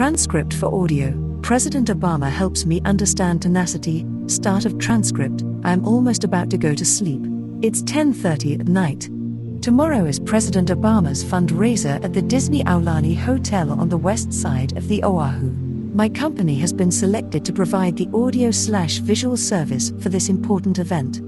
Transcript for audio. President Obama helps me understand tenacity. Start of transcript. I am almost about to go to sleep. It's 10:30 at night. Tomorrow is President Obama's fundraiser at the Disney Aulani Hotel on the west side of the Oahu. My company has been selected to provide the audio/visual service for this important event.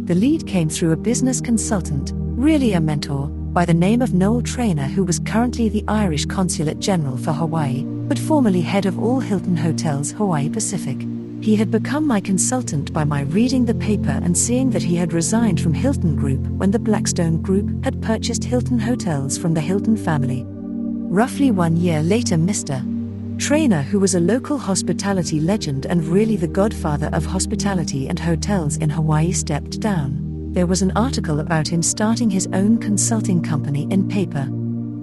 The lead came through a business consultant, really a mentor, by the name of Noel Trainer, who was currently the Irish Consulate General for Hawaii, but formerly head of all Hilton Hotels Hawaii Pacific. He had become my consultant by my reading the paper and seeing that he had resigned from Hilton Group when the Blackstone Group had purchased Hilton Hotels from the Hilton family. Roughly 1 year later, Mr. Trainer, who was a local hospitality legend and really the godfather of hospitality and hotels in Hawaii, stepped down. There was an article about him starting his own consulting company in paper.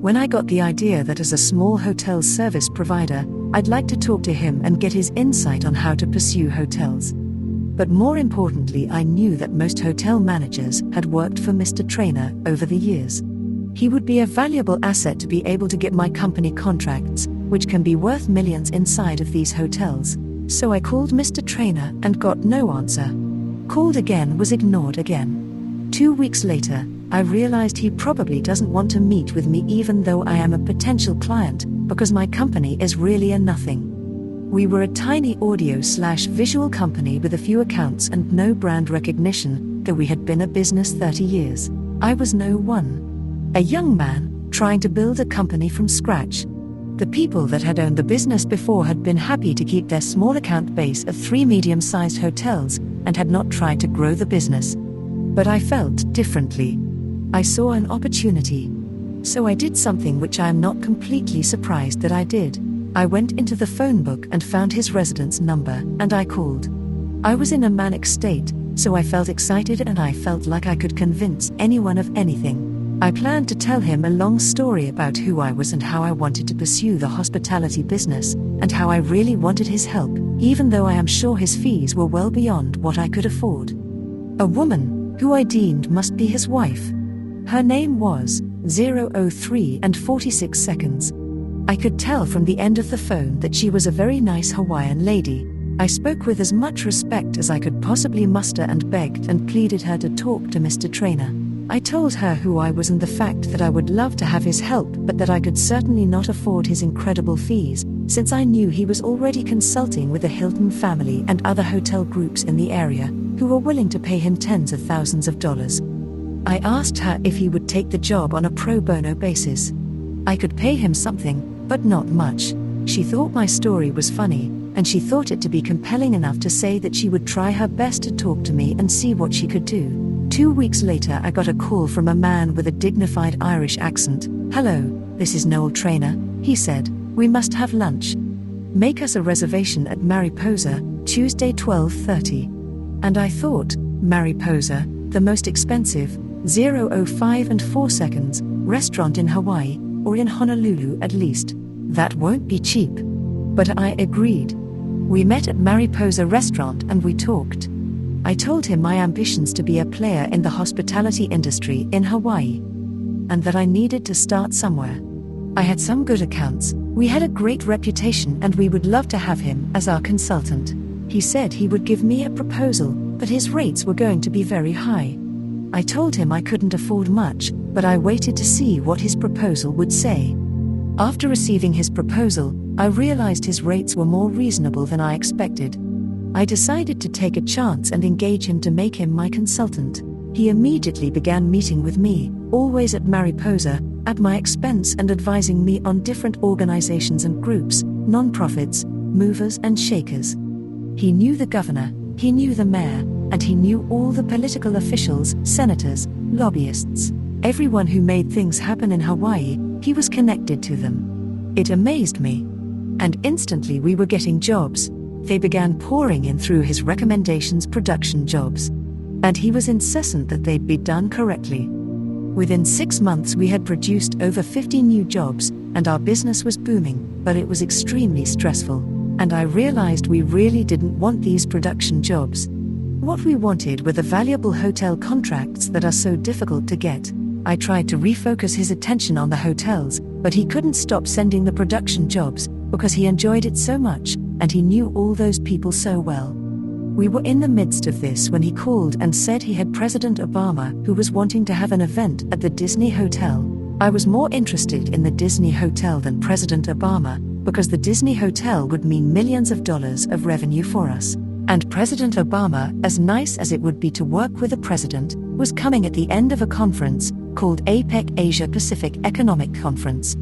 When I got the idea that as a small hotel service provider, I'd like to talk to him and get his insight on how to pursue hotels. But more importantly, I knew that most hotel managers had worked for Mr. Trainer over the years. He would be a valuable asset to be able to get my company contracts, which can be worth millions inside of these hotels. So I called Mr. Trainer and got no answer. Called again, was ignored again. 2 weeks later, I realized he probably doesn't want to meet with me even though I am a potential client, because my company is really a nothing. We were a tiny audio/visual company with a few accounts and no brand recognition, though we had been a business 30 years. I was no one. A young man, trying to build a company from scratch. The people that had owned the business before had been happy to keep their small account base of 3 medium-sized hotels and had not tried to grow the business. But I felt differently. I saw an opportunity. So I did something which I am not completely surprised that I did. I went into the phone book and found his residence number, and I called. I was in a manic state, so I felt excited and I felt like I could convince anyone of anything. I planned to tell him a long story about who I was and how I wanted to pursue the hospitality business, and how I really wanted his help, even though I am sure his fees were well beyond what I could afford. A woman, who I deemed must be his wife. Her name was 003 and 46 seconds. I could tell from the end of the phone that she was a very nice Hawaiian lady. I spoke with as much respect as I could possibly muster and begged and pleaded her to talk to Mr. Trainer. I told her who I was and the fact that I would love to have his help, but that I could certainly not afford his incredible fees, since I knew he was already consulting with the Hilton family and other hotel groups in the area, who were willing to pay him tens of thousands of dollars. I asked her if he would take the job on a pro bono basis. I could pay him something, but not much. She thought my story was funny, and she thought it to be compelling enough to say that she would try her best to talk to me and see what she could do. 2 weeks later, I got a call from a man with a dignified Irish accent. "Hello, this is Noel Trainer," he said. "We must have lunch. Make us a reservation at Mariposa, Tuesday 12:30. And I thought, Mariposa, the most expensive, 005 and 4 seconds, restaurant in Hawaii, or in Honolulu at least. That won't be cheap. But I agreed. We met at Mariposa restaurant and we talked. I told him my ambitions to be a player in the hospitality industry in Hawaii, and that I needed to start somewhere. I had some good accounts, we had a great reputation, and we would love to have him as our consultant. He said he would give me a proposal, but his rates were going to be very high. I told him I couldn't afford much, but I waited to see what his proposal would say. After receiving his proposal, I realized his rates were more reasonable than I expected. I decided to take a chance and engage him to make him my consultant. He immediately began meeting with me, always at Mariposa, at my expense, and advising me on different organizations and groups, non-profits, movers and shakers. He knew the governor, he knew the mayor, and he knew all the political officials, senators, lobbyists. Everyone who made things happen in Hawaii, he was connected to them. It amazed me. And instantly we were getting jobs. They began pouring in through his recommendations, production jobs. And he was incessant that they'd be done correctly. Within 6 months we had produced over 50 new jobs, and our business was booming, but it was extremely stressful. And I realized we really didn't want these production jobs. What we wanted were the valuable hotel contracts that are so difficult to get. I tried to refocus his attention on the hotels, but he couldn't stop sending the production jobs, because he enjoyed it so much, and he knew all those people so well. We were in the midst of this when he called and said he had President Obama who was wanting to have an event at the Disney Hotel. I was more interested in the Disney Hotel than President Obama, because the Disney Hotel would mean millions of dollars of revenue for us. And President Obama, as nice as it would be to work with a president, was coming at the end of a conference called APEC, Asia Pacific Economic Conference.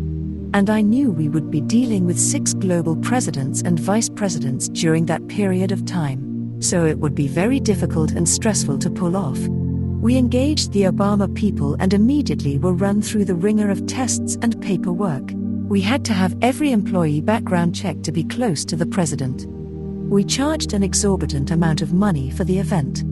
And I knew we would be dealing with 6 global presidents and vice presidents during that period of time. So it would be very difficult and stressful to pull off. We engaged the Obama people and immediately were run through the ringer of tests and paperwork. We had to have every employee background checked to be close to the president. We charged an exorbitant amount of money for the event.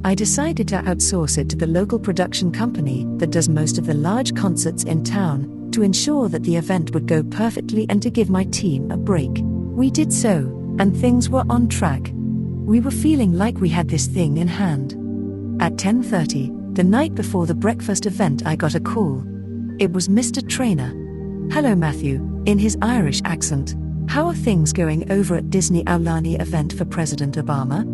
I decided to outsource it to the local production company that does most of the large concerts in town, to ensure that the event would go perfectly and to give my team a break. We did so, and things were on track. We were feeling like we had this thing in hand. At 10:30, the night before the breakfast event, I got a call. It was Mr. Trainer. "Hello Matthew," in his Irish accent. "How are things going over at Disney Aulani event for President Obama?"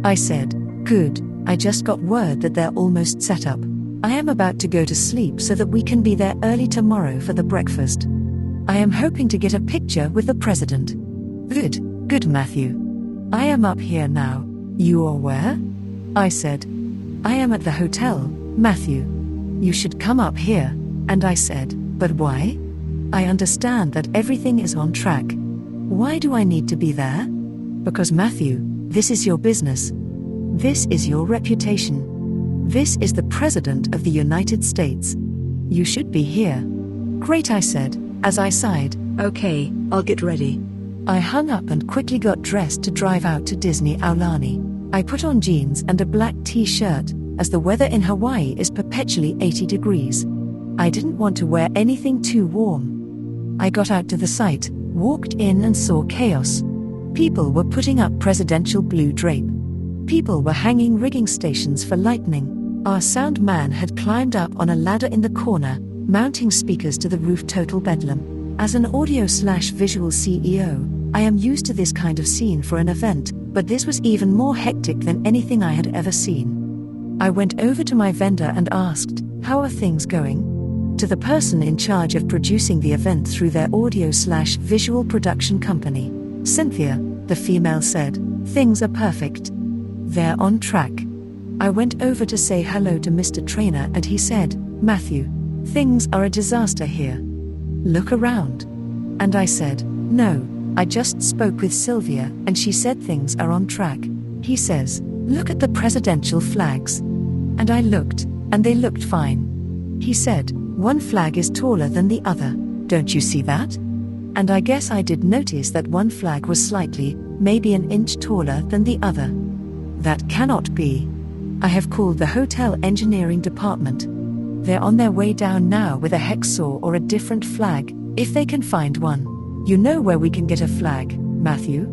I said, "Good, I just got word that they're almost set up. I am about to go to sleep so that we can be there early tomorrow for the breakfast. I am hoping to get a picture with the president." Good Matthew. "I am up here now. You are where?" I said. "I am at the hotel, Matthew. You should come up here." And I said, "But why? I understand that everything is on track. Why do I need to be there?" "Because Matthew, this is your business. This is your reputation. This is the President of the United States. You should be here." "Great," I said, as I sighed. "Okay, I'll get ready." I hung up and quickly got dressed to drive out to Disney Aulani. I put on jeans and a black t-shirt, as the weather in Hawaii is perpetually 80 degrees. I didn't want to wear anything too warm. I got out to the site, walked in and saw chaos. People were putting up presidential blue drape. People were hanging rigging stations for lightning. Our sound man had climbed up on a ladder in the corner, mounting speakers to the roof. Total bedlam. As an audio/visual CEO, I am used to this kind of scene for an event, but this was even more hectic than anything I had ever seen. I went over to my vendor and asked, "How are things going?" To the person in charge of producing the event through their audio/visual production company. "Cynthia," the female said, "things are perfect. They're on track." I went over to say hello to Mr. Trainer and he said, "Matthew, things are a disaster here. Look around." And I said, "No, I just spoke with Sylvia and she said things are on track." He says, "Look at the presidential flags." And I looked, and they looked fine. He said, "One flag is taller than the other, don't you see that?" And I guess I did notice that one flag was slightly, maybe an inch taller than the other. That cannot be. I have called the hotel engineering department. They're on their way down now with a hex saw or a different flag, if they can find one. "You know where we can get a flag, Matthew?"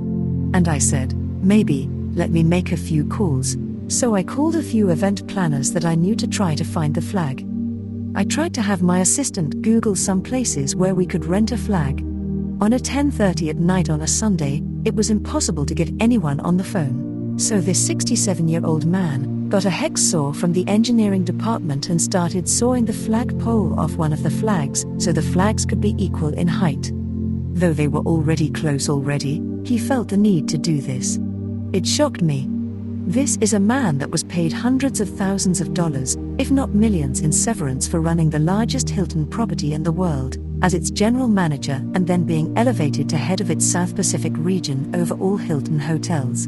And I said, "Maybe, let me make a few calls." So I called a few event planners that I knew to try to find the flag. I tried to have my assistant Google some places where we could rent a flag. On a 10:30 at night on a Sunday, it was impossible to get anyone on the phone. So this 67-year-old man got a hex saw from the engineering department and started sawing the flagpole off one of the flags so the flags could be equal in height. Though they were already close already, he felt the need to do this. It shocked me. This is a man that was paid hundreds of thousands of dollars, if not millions, in severance for running the largest Hilton property in the world, as its general manager and then being elevated to head of its South Pacific region over all Hilton hotels.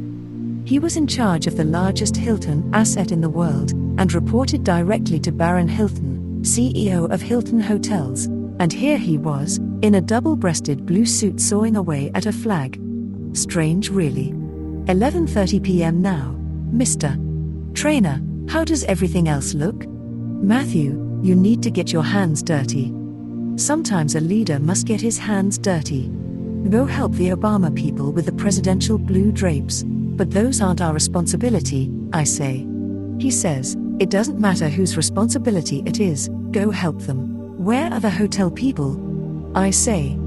He was in charge of the largest Hilton asset in the world, and reported directly to Baron Hilton, CEO of Hilton Hotels, and here he was, in a double-breasted blue suit sawing away at a flag. Strange really. 11:30 p.m. now. "Mr. Trainer, how does everything else look?" "Matthew, you need to get your hands dirty. Sometimes a leader must get his hands dirty. Go help the Obama people with the presidential blue drapes." "But those aren't our responsibility," I say. He says, "It doesn't matter whose responsibility it is, go help them." "Where are the hotel people?" I say.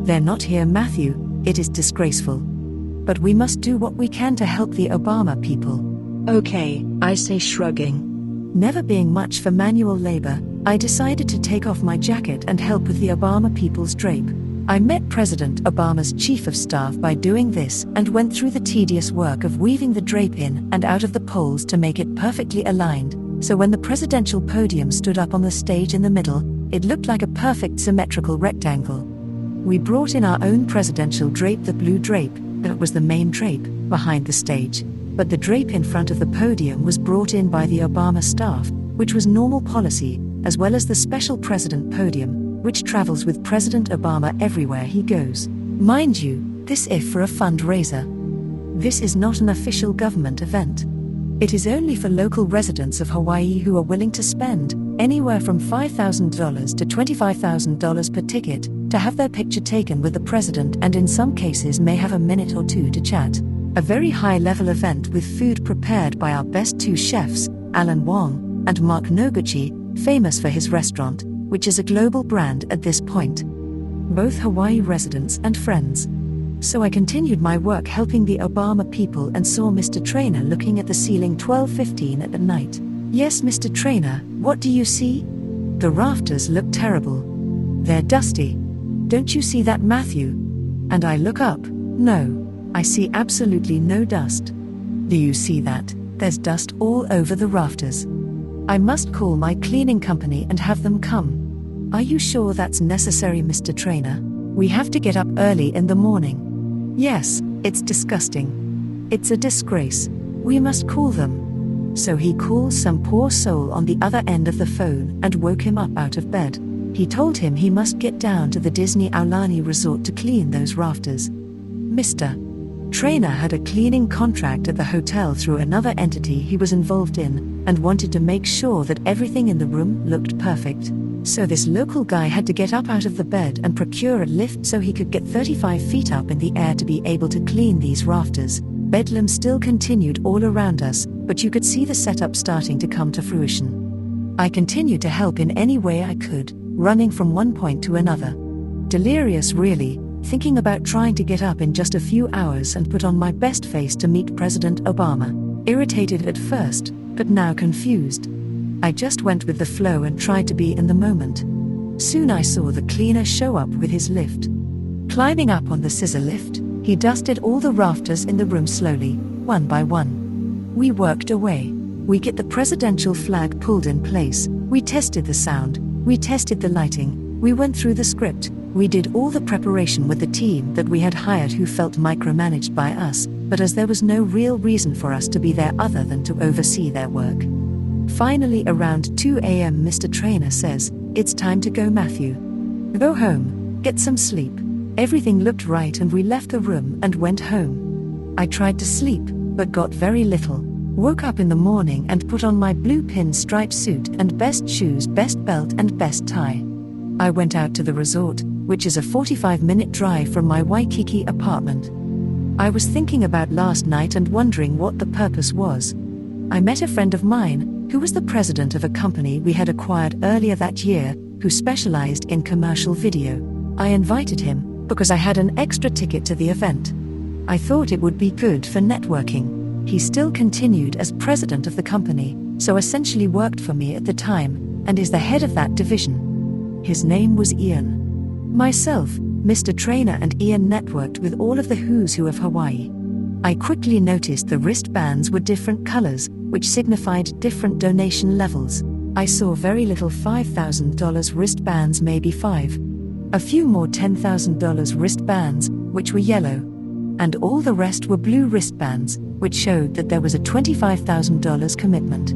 "They're not here, Matthew," It is disgraceful. But we must do what we can to help the Obama people. Okay, I say, shrugging. Never being much for manual labor, I decided to take off my jacket and help with the Obama people's drape. I met President Obama's chief of staff by doing this and went through the tedious work of weaving the drape in and out of the poles to make it perfectly aligned, so when the presidential podium stood up on the stage in the middle, it looked like a perfect symmetrical rectangle. We brought in our own presidential drape, the blue drape, that was the main drape, behind the stage, but the drape in front of the podium was brought in by the Obama staff, which was normal policy, as well as the special president podium, which travels with President Obama everywhere he goes. Mind you, this is for a fundraiser. This is not an official government event. It is only for local residents of Hawaii who are willing to spend anywhere from $5,000 to $25,000 per ticket to have their picture taken with the president, and in some cases may have a minute or two to chat. A very high-level event with food prepared by our best two chefs, Alan Wong and Mark Noguchi, famous for his restaurant, which is a global brand at this point. Both Hawaii residents and friends. So I continued my work helping the Obama people and saw Mr. Trainer looking at the ceiling 12:15 at night. Yes, Mr. Trainer, what do you see? The rafters look terrible. They're dusty. Don't you see that, Matthew? And I look up. No, I see absolutely no dust. Do you see that? There's dust all over the rafters. I must call my cleaning company and have them come. Are you sure that's necessary, Mr. Trainer? We have to get up early in the morning. Yes, it's disgusting. It's a disgrace. We must call them. So he calls some poor soul on the other end of the phone and woke him up out of bed. He told him he must get down to the Disney Aulani Resort to clean those rafters. Mr. Trainer had a cleaning contract at the hotel through another entity he was involved in, and wanted to make sure that everything in the room looked perfect. So this local guy had to get up out of the bed and procure a lift so he could get 35 feet up in the air to be able to clean these rafters. Bedlam still continued all around us, but you could see the setup starting to come to fruition. I continued to help in any way I could, running from one point to another. Delirious really, thinking about trying to get up in just a few hours and put on my best face to meet President Obama. Irritated at first, but now confused. I just went with the flow and tried to be in the moment. Soon I saw the cleaner show up with his lift. Climbing up on the scissor lift, he dusted all the rafters in the room slowly, one by one. We worked away. We get the presidential flag pulled in place, we tested the sound, we tested the lighting, we went through the script, we did all the preparation with the team that we had hired who felt micromanaged by us, but as there was no real reason for us to be there other than to oversee their work. Finally around 2 a.m. Mr. Trainer says, "It's time to go, Matthew. Go home, get some sleep." Everything looked right and we left the room and went home. I tried to sleep, but got very little. Woke up in the morning and put on my blue pinstripe suit and best shoes, best belt and best tie. I went out to the resort, which is a 45-minute drive from my Waikiki apartment. I was thinking about last night and wondering what the purpose was. I met a friend of mine, who was the president of a company we had acquired earlier that year, who specialized in commercial video. I invited him, because I had an extra ticket to the event. I thought it would be good for networking. He still continued as president of the company, so essentially worked for me at the time, and is the head of that division. His name was Ian. Myself, Mr. Trainer and Ian networked with all of the who's who of Hawaii. I quickly noticed the wristbands were different colors, which signified different donation levels. I saw very little $5,000 wristbands, maybe 5. A few more $10,000 wristbands, which were yellow. And all the rest were blue wristbands, which showed that there was a $25,000 commitment.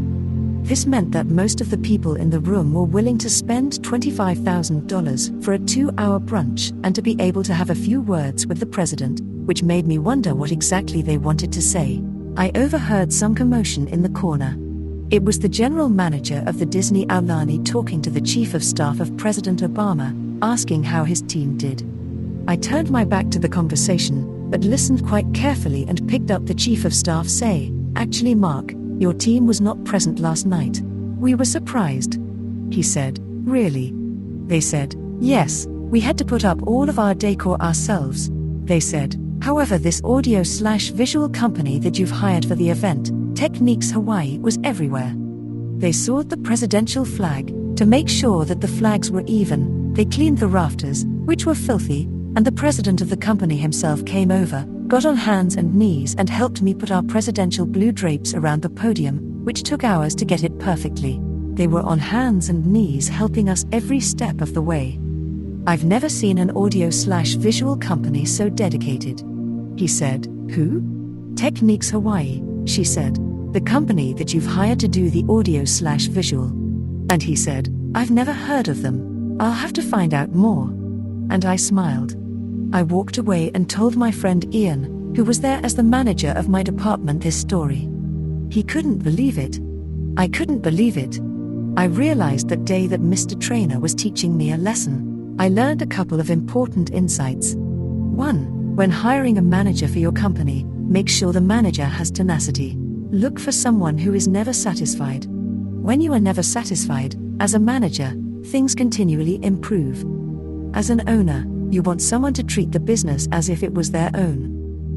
This meant that most of the people in the room were willing to spend $25,000 for a 2-hour brunch and to be able to have a few words with the president, which made me wonder what exactly they wanted to say. I overheard some commotion in the corner. It was the general manager of the Disney Aulani talking to the chief of staff of President Obama, asking how his team did. I turned my back to the conversation, but listened quite carefully and picked up the chief of staff say, "Actually, Mark, your team was not present last night. We were surprised." He said, "Really?" They said, "Yes, we had to put up all of our decor ourselves. They said, however, this audio/visual company that you've hired for the event, Techniques Hawaii, was everywhere. They sawed the presidential flag. To make sure that the flags were even, they cleaned the rafters, which were filthy, and the president of the company himself came over, got on hands and knees and helped me put our presidential blue drapes around the podium, which took hours to get it perfectly. They were on hands and knees helping us every step of the way. I've never seen an audio/visual company so dedicated. He said, who? Techniques Hawaii, she said. The company that you've hired to do the audio/visual. And he said, I've never heard of them. I'll have to find out more. And I smiled. I walked away and told my friend Ian, who was there as the manager of my department, this story. He couldn't believe it. I couldn't believe it. I realized that day that Mr. Trainer was teaching me a lesson. I learned a couple of important insights. 1. When hiring a manager for your company, make sure the manager has tenacity. Look for someone who is never satisfied. When you are never satisfied, as a manager, things continually improve. As an owner, you want someone to treat the business as if it was their own.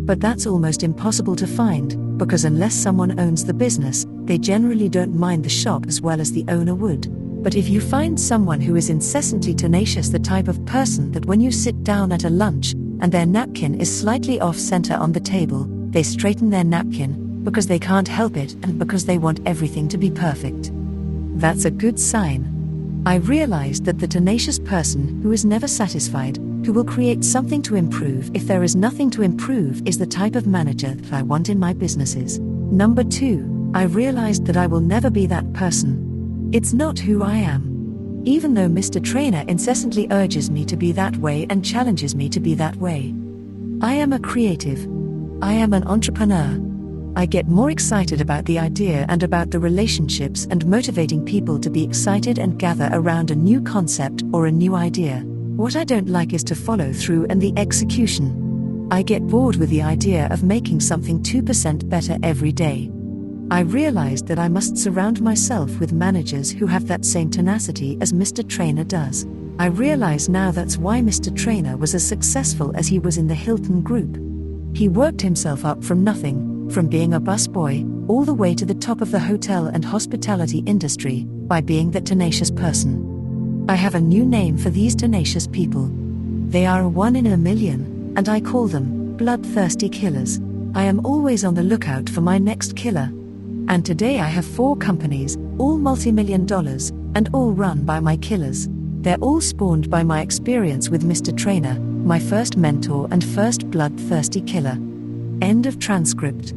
But that's almost impossible to find, because unless someone owns the business, they generally don't mind the shop as well as the owner would. But if you find someone who is incessantly tenacious, the type of person that when you sit down at a lunch, and their napkin is slightly off-center on the table, they straighten their napkin, because they can't help it and because they want everything to be perfect. That's a good sign. I realized that the tenacious person who is never satisfied, who will create something to improve if there is nothing to improve, is the type of manager that I want in my businesses. Number 2, I realized that I will never be that person. It's not who I am. Even though Mr. Trainer incessantly urges me to be that way and challenges me to be that way. I am a creative. I am an entrepreneur. I get more excited about the idea and about the relationships and motivating people to be excited and gather around a new concept or a new idea. What I don't like is to follow through and the execution. I get bored with the idea of making something 2% better every day. I realized that I must surround myself with managers who have that same tenacity as Mr. Trainer does. I realize now that's why Mr. Trainer was as successful as he was in the Hilton Group. He worked himself up from nothing, from being a busboy, all the way to the top of the hotel and hospitality industry, by being that tenacious person. I have a new name for these tenacious people. They are a 1 in a million, and I call them bloodthirsty killers. I am always on the lookout for my next killer. And today I have 4 companies, all multi-million dollars, and all run by my killers. They're all spawned by my experience with Mr. Trainer, my first mentor and first bloodthirsty killer. End of transcript.